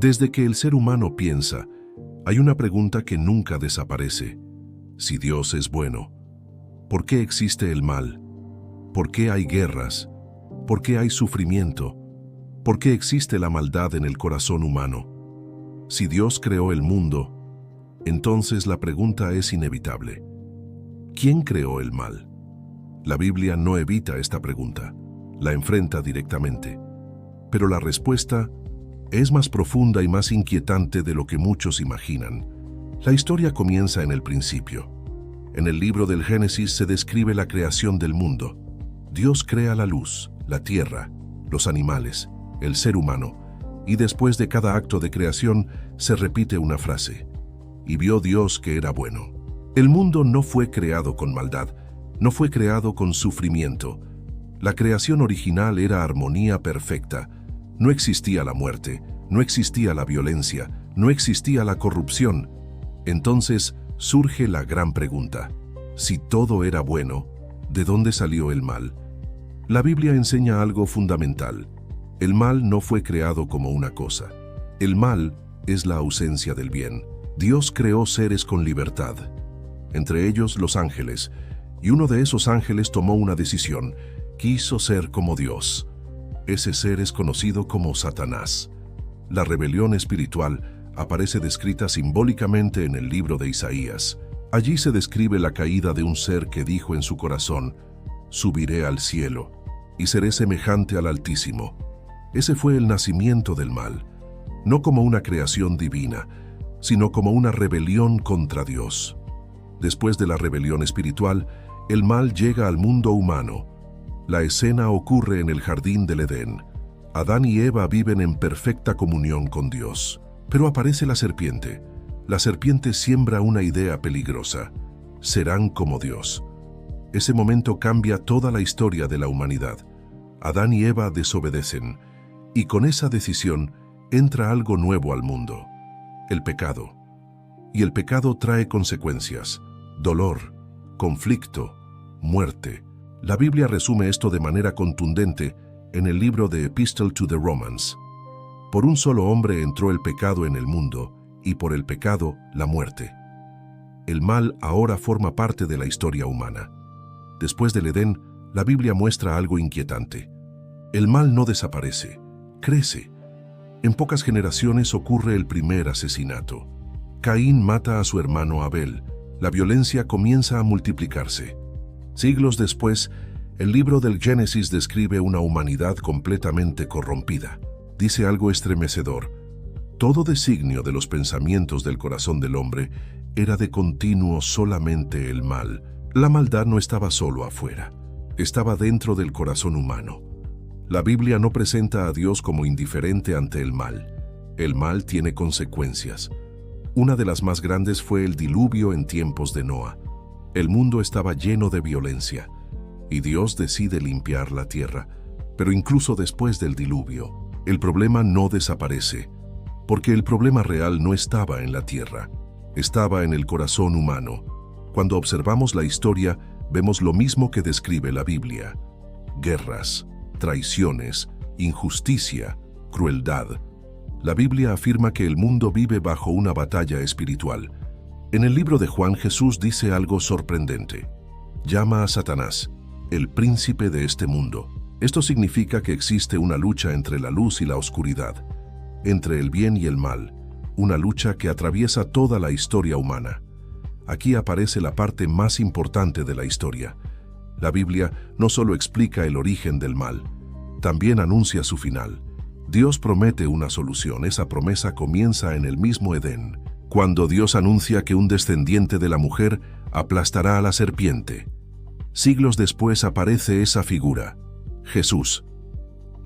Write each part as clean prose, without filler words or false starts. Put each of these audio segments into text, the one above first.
Desde que el ser humano piensa, hay una pregunta que nunca desaparece. Si Dios es bueno, ¿por qué existe el mal? ¿Por qué hay guerras? ¿Por qué hay sufrimiento? ¿Por qué existe la maldad en el corazón humano? Si Dios creó el mundo, entonces la pregunta es inevitable. ¿Quién creó el mal? La Biblia no evita esta pregunta, la enfrenta directamente. Pero la respuesta es más profunda y más inquietante de lo que muchos imaginan. La historia comienza en el principio. En el libro del Génesis se describe la creación del mundo. Dios crea la luz, la tierra, los animales, el ser humano, y después de cada acto de creación se repite una frase: y vio Dios que era bueno. El mundo no fue creado con maldad, no fue creado con sufrimiento. La creación original era armonía perfecta. No existía la muerte, no existía la violencia, no existía la corrupción. Entonces surge la gran pregunta: si todo era bueno, ¿de dónde salió el mal? La Biblia enseña algo fundamental. El mal no fue creado como una cosa. El mal es la ausencia del bien. Dios creó seres con libertad, entre ellos los ángeles, y uno de esos ángeles tomó una decisión: quiso ser como Dios. Ese ser es conocido como Satanás. La rebelión espiritual aparece descrita simbólicamente en el libro de Isaías. Allí se describe la caída de un ser que dijo en su corazón: subiré al cielo y seré semejante al Altísimo. Ese fue el nacimiento del mal, no como una creación divina, sino como una rebelión contra Dios. Después de la rebelión espiritual, el mal llega al mundo humano. La escena ocurre en el jardín del Edén. Adán y Eva viven en perfecta comunión con Dios. Pero aparece la serpiente. La serpiente siembra una idea peligrosa: serán como Dios. Ese momento cambia toda la historia de la humanidad. Adán y Eva desobedecen, y con esa decisión entra algo nuevo al mundo: el pecado. Y el pecado trae consecuencias: dolor, conflicto, muerte. La Biblia resume esto de manera contundente en el libro de Epistle to the Romans. Por un solo hombre entró el pecado en el mundo, y por el pecado la muerte. El mal ahora forma parte de la historia humana. Después del Edén, la Biblia muestra algo inquietante. El mal no desaparece, crece. En pocas generaciones ocurre el primer asesinato. Caín mata a su hermano Abel. La violencia comienza a multiplicarse. Siglos después, el libro del Génesis describe una humanidad completamente corrompida. Dice algo estremecedor: todo designio de los pensamientos del corazón del hombre era de continuo solamente el mal. La maldad no estaba solo afuera, estaba dentro del corazón humano. La Biblia no presenta a Dios como indiferente ante el mal. El mal tiene consecuencias. Una de las más grandes fue el diluvio en tiempos de Noa. El mundo estaba lleno de violencia, y Dios decide limpiar la tierra. Pero incluso después del diluvio, el problema no desaparece, porque el problema real no estaba en la tierra, estaba en el corazón humano. Cuando observamos la historia, vemos lo mismo que describe la Biblia: guerras, traiciones, injusticia, crueldad. La Biblia afirma que el mundo vive bajo una batalla espiritual. En el libro de Juan, Jesús dice algo sorprendente. Llama a Satanás el príncipe de este mundo. Esto significa que existe una lucha entre la luz y la oscuridad, entre el bien y el mal, una lucha que atraviesa toda la historia humana. Aquí aparece la parte más importante de la historia. La Biblia no solo explica el origen del mal, también anuncia su final. Dios promete una solución. Esa promesa comienza en el mismo Edén, cuando Dios anuncia que un descendiente de la mujer aplastará a la serpiente. Siglos después aparece esa figura: Jesús.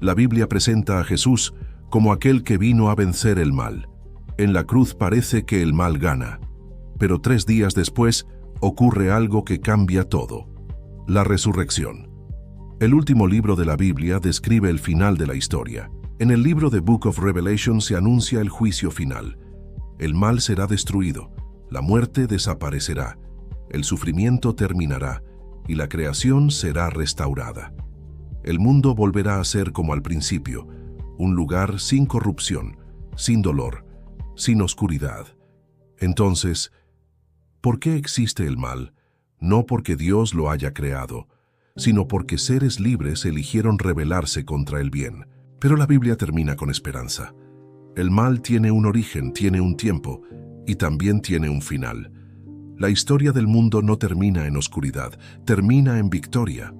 La Biblia presenta a Jesús como aquel que vino a vencer el mal. En la cruz parece que el mal gana, pero 3 días después ocurre algo que cambia todo: la resurrección. El último libro de la Biblia describe el final de la historia. En el libro de Book of Revelation se anuncia el juicio final. El mal será destruido, la muerte desaparecerá, el sufrimiento terminará y la creación será restaurada. El mundo volverá a ser como al principio, un lugar sin corrupción, sin dolor, sin oscuridad. Entonces, ¿por qué existe el mal? No porque Dios lo haya creado, sino porque seres libres eligieron rebelarse contra el bien. Pero la Biblia termina con esperanza. El mal tiene un origen, tiene un tiempo, y también tiene un final. La historia del mundo no termina en oscuridad, termina en victoria.